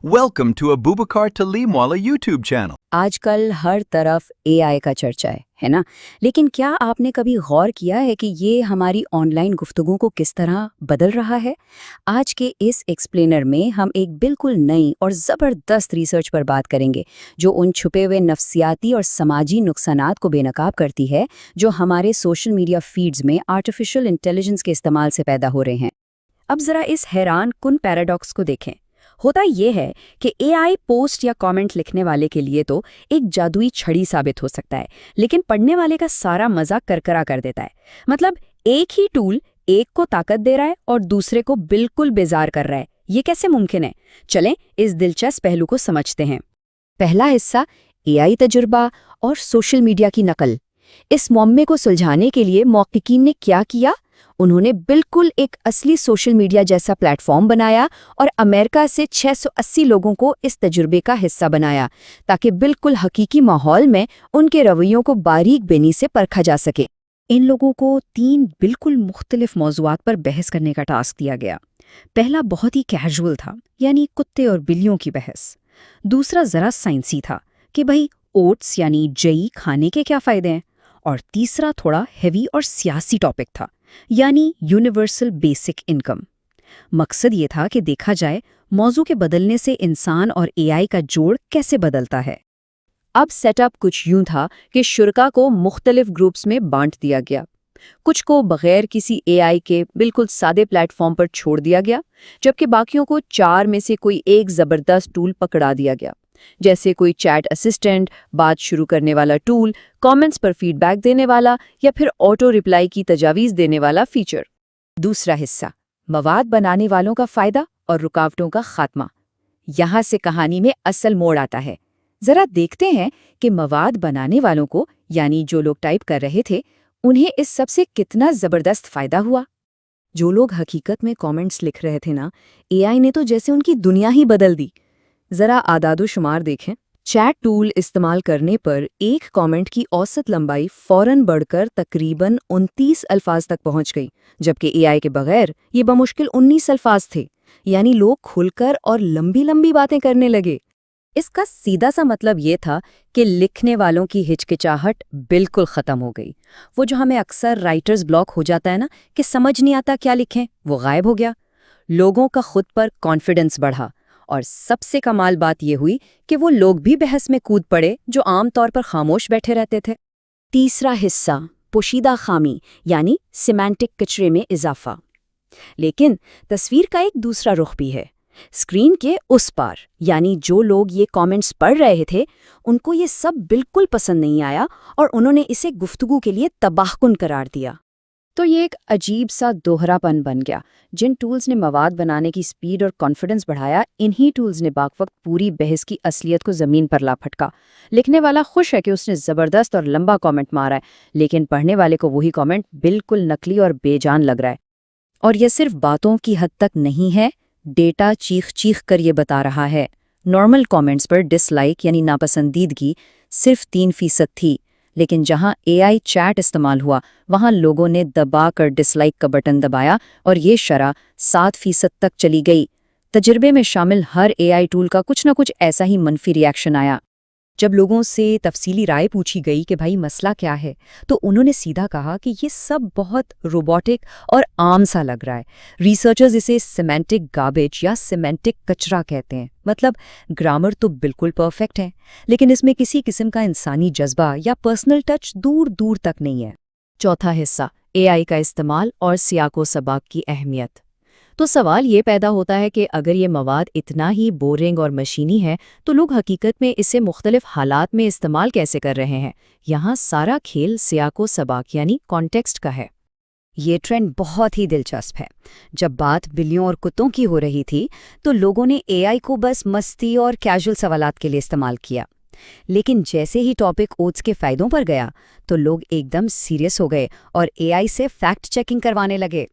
Welcome to Abubakar Talimwala YouTube channel. आजकल हर तरफ AI का चर्चा है ना। लेकिन क्या आपने कभी गौर किया है कि ये हमारी ऑनलाइन गुफ्तगू को किस तरह बदल रहा है? आज के इस एक्सप्लेनर में हम एक बिल्कुल नई और ज़बरदस्त रिसर्च पर बात करेंगे जो उन छुपे हुए नफ्सियाती और समाजी नुकसानात को बेनकाब करती है जो हमारे सोशल मीडिया फीड्स में आर्टिफिशियल इंटेलिजेंस के इस्तेमाल से पैदा हो रहे हैं। अब ज़रा इस हैरान कुन पैराडॉक्स को देखें। होता ये है कि एआई पोस्ट या कमेंट लिखने वाले के लिए तो एक जादुई छड़ी साबित हो सकता है, लेकिन पढ़ने वाले का सारा मजा करकरा कर देता है। मतलब एक ही टूल एक को ताकत दे रहा है और दूसरे को बिल्कुल बेजार कर रहा है। ये कैसे मुमकिन है? चलें इस दिलचस्प पहलू को समझते हैं। पहला हिस्सा, एआई तजुर्बा और सोशल मीडिया की नकल। इस मुअम्मे को सुलझाने के लिए मौक़िक़ीन ने क्या किया? उन्होंने बिल्कुल एक असली सोशल मीडिया जैसा प्लेटफॉर्म बनाया और अमेरिका से 680 लोगों को इस तजुर्बे का हिस्सा बनाया ताकि बिल्कुल हकीकी माहौल में उनके रवैयों को बारीक बेनी से परखा जा सके। इन लोगों को 3 बिल्कुल मुख्तलिफ मौज़ूआत पर बहस करने का टास्क दिया गया। पहला बहुत ही कैजुअल था, यानी कुत्ते और बिल्लियों की बहस। दूसरा ज़रा साइंसी था कि भाई ओट्स यानी जई खाने के क्या फ़ायदे हैं। और तीसरा थोड़ा हेवी और सियासी टॉपिक था, यानी यूनिवर्सल बेसिक इनकम। मकसद ये था कि देखा जाए मौजू के बदलने से इंसान और एआई का जोड़ कैसे बदलता है। अब सेटअप कुछ यूं था कि शुरका को मुख्तलिफ ग्रुप्स में बांट दिया गया। कुछ को बगैर किसी एआई के बिल्कुल सादे प्लेटफॉर्म पर छोड़ दिया गया, जबकि बाकियों को 4 में से कोई एक ज़बरदस्त टूल पकड़ा दिया गया, जैसे कोई चैट असिस्टेंट, बात शुरू करने वाला टूल, कमेंट्स पर फीडबैक देने वाला या फिर ऑटो रिप्लाई की तजावीज़ देने वाला फीचर। दूसरा हिस्सा, मवाद बनाने वालों का फ़ायदा और रुकावटों का खात्मा। यहाँ से कहानी में असल मोड़ आता है। ज़रा देखते हैं कि मवाद बनाने वालों को, यानी जो लोग टाइप कर रहे थे, उन्हें इस सबसे कितना ज़बरदस्त फ़ायदा हुआ। जो लोग हकीकत में कमेंट्स लिख रहे थे ना, एआई ने तो जैसे उनकी दुनिया ही बदल दी। ज़रा आदादो शुमार देखें। चैट टूल इस्तेमाल करने पर एक कमेंट की औसत लंबाई फ़ौरन बढ़कर तकरीबन 29 अल्फाज तक पहुंच गई, जबकि एआई के बगैर ये बमुश्किल 19 अल्फाज थे। यानी लोग खुलकर और लंबी लंबी बातें करने लगे। इसका सीधा सा मतलब ये था कि लिखने वालों की हिचकिचाहट बिल्कुल ख़त्म हो गई। वो जो हमें अक्सर राइटर्स ब्लॉक हो जाता है ना, कि समझ नहीं आता क्या लिखें, वो गायब हो गया। लोगों का खुद पर कॉन्फिडेंस बढ़ा और सबसे कमाल बात यह हुई कि वो लोग भी बहस में कूद पड़े जो आम तौर पर खामोश बैठे रहते थे। तीसरा हिस्सा, पोशीदा खामी यानी सिमेंटिक कचरे में इजाफा। लेकिन तस्वीर का एक दूसरा रुख भी है। स्क्रीन के उस पार, यानी जो लोग ये कमेंट्स पढ़ रहे थे, उनको ये सब बिल्कुल पसंद नहीं आया और उन्होंने इसे गुफ्तगू के लिए तबाहकुन करार दिया। तो ये एक अजीब सा दोहरापन बन गया। जिन टूल्स ने मवाद बनाने की स्पीड और कॉन्फिडेंस बढ़ाया, इन्हीं टूल्स ने बावक्त पूरी बहस की असलियत को ज़मीन पर ला फटका। लिखने वाला खुश है कि उसने ज़बरदस्त और लंबा कमेंट मारा है, लेकिन पढ़ने वाले को वही कमेंट बिल्कुल नकली और बेजान लग रहा है। और यह सिर्फ बातों की हद तक नहीं है, डेटा चीख चीख कर ये बता रहा है। नॉर्मल कमेंट्स पर डिसलाइक यानी नापसंदीदगी सिर्फ 3% थी, लेकिन जहां एआई चैट इस्तेमाल हुआ, वहां लोगों ने दबाकर डिसलाइक का बटन दबाया और ये शरह 7% तक चली गई। तजर्बे में शामिल हर एआई टूल का कुछ न कुछ ऐसा ही मनफी रिएक्शन आया। जब लोगों से तफसीली राय पूछी गई कि भाई मसला क्या है, तो उन्होंने सीधा कहा कि ये सब बहुत रोबोटिक और आम सा लग रहा है। रिसर्चर्स इसे सिमेंटिक गार्बेज या सिमेंटिक कचरा कहते हैं। मतलब ग्रामर तो बिल्कुल परफेक्ट है, लेकिन इसमें किसी किस्म का इंसानी जज्बा या पर्सनल टच दूर दूर तक नहीं है। चौथा हिस्सा, एआई का इस्तेमाल और सियाको सबाक की अहमियत। तो सवाल ये पैदा होता है कि अगर ये मवाद इतना ही बोरिंग और मशीनी है, तो लोग हकीकत में इसे मुख्तलिफ हालात में इस्तेमाल कैसे कर रहे हैं? यहाँ सारा खेल सियाको सबाक यानी कॉन्टेक्स्ट का है। ये ट्रेंड बहुत ही दिलचस्प है। जब बात बिल्लियों और कुत्तों की हो रही थी, तो लोगों ने एआई को बस मस्ती और कैजुअल सवालात के लिए इस्तेमाल किया। लेकिन जैसे ही टॉपिक ओट्स के फ़ायदों पर गया, तो लोग एकदम सीरियस हो गए और एआई से फैक्ट चेकिंग करवाने लगे।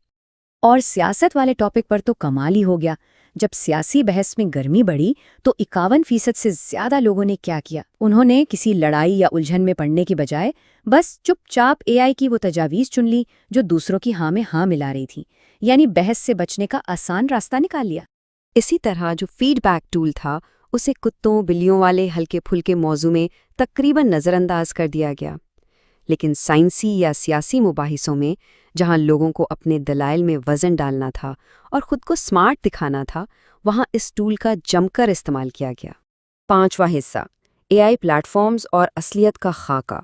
और सियासत वाले टॉपिक पर तो कमाल ही हो गया। जब सियासी बहस में गर्मी बढ़ी, तो 51% से ज़्यादा लोगों ने क्या किया? उन्होंने किसी लड़ाई या उलझन में पड़ने की बजाय बस चुपचाप एआई की वो तजावीज़ चुन ली जो दूसरों की हाँ में हाँ मिला रही थी, यानी बहस से बचने का आसान रास्ता निकाल लिया। इसी तरह जो फीडबैक टूल था उसे कुत्तों बिल्लियों वाले हल्के फुल्के मौजू में तकरीबन नज़रअंदाज कर दिया गया। लेकिन साइंसी या सियासी मुबाहिसों में जहां लोगों को अपने दलाइल में वज़न डालना था और खुद को स्मार्ट दिखाना था, वहां इस टूल का जमकर इस्तेमाल किया गया। 5वां हिस्सा, एआई प्लेटफॉर्म्स और असलियत का खाका।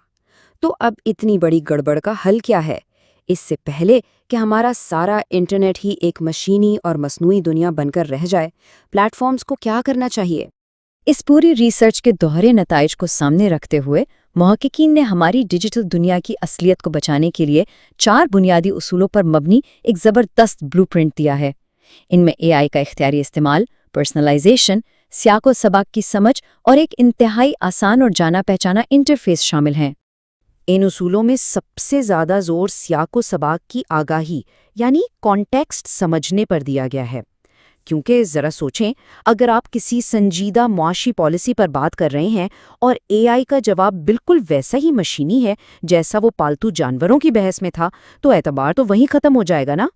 तो अब इतनी बड़ी गड़बड़ का हल क्या है? इससे पहले कि हमारा सारा इंटरनेट ही एक मशीनी और मसनूई दुनिया बनकर रह जाए, प्लेटफॉर्म्स को क्या करना चाहिए? इस पूरी रिसर्च के दोहरे नताइज को सामने रखते हुए मुहक्किकीन ने हमारी डिजिटल दुनिया की असलियत को बचाने के लिए 4 बुनियादी उसूलों पर मबनी एक ज़बरदस्त ब्लूप्रिंट दिया है। इनमें एआई का इख्तियारी इस्तेमाल, पर्सनलाइजेशन, सियाको सबाक की समझ और एक इंतहाई आसान और जाना पहचाना इंटरफेस शामिल हैं। इन उसूलों में सबसे ज़्यादा जोर सियाको सबाक की आगाही यानी कॉन्टेक्स्ट समझने पर दिया गया है। क्योंकि ज़रा सोचें, अगर आप किसी संजीदा मुआशी पॉलिसी पर बात कर रहे हैं और एआई का जवाब बिल्कुल वैसा ही मशीनी है जैसा वो पालतू जानवरों की बहस में था, तो एतबार तो वहीं ख़त्म हो जाएगा ना।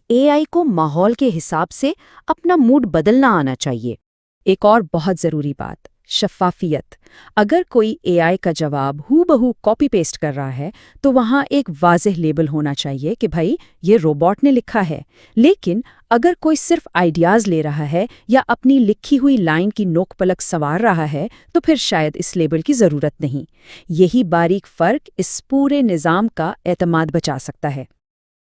एआई को माहौल के हिसाब से अपना मूड बदलना आना चाहिए। एक और बहुत ज़रूरी बात, शफ़ाफ़ियत। अगर कोई एआई का जवाब हूबहू कॉपी पेस्ट कर रहा है तो वहाँ एक वाज़ेह लेबल होना चाहिए कि भाई ये रोबोट ने लिखा है। लेकिन अगर कोई सिर्फ आइडियाज़ ले रहा है या अपनी लिखी हुई लाइन की नोक पलक संवार रहा है तो फिर शायद इस लेबल की ज़रूरत नहीं। यही बारीक फ़र्क इस पूरे निज़ाम का एतमाद बचा सकता है।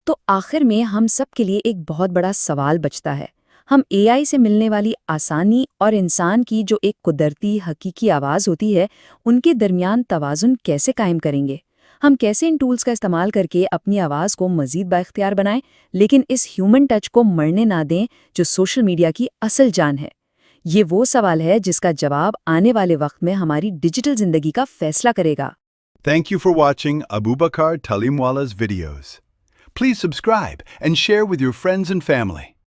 तो आखिर में हम सब के लिए एक बहुत बड़ा सवाल बचता है, हम एआई से मिलने वाली आसानी और इंसान की जो एक कुदरती हकीकी आवाज़ होती है, उनके दरमियान तवाज़ुन कैसे कायम करेंगे? हम कैसे इन टूल्स का इस्तेमाल करके अपनी आवाज़ को मज़ीद बाइख्तियार बनाएं, लेकिन इस ह्यूमन टच को मरने ना दें जो सोशल मीडिया की असल जान है? ये वो सवाल है जिसका जवाब आने वाले वक्त में हमारी डिजिटल ज़िंदगी का फैसला करेगा। Thank you for watching Abubakar Talimwala's videos. Please subscribe and share with your friends and family.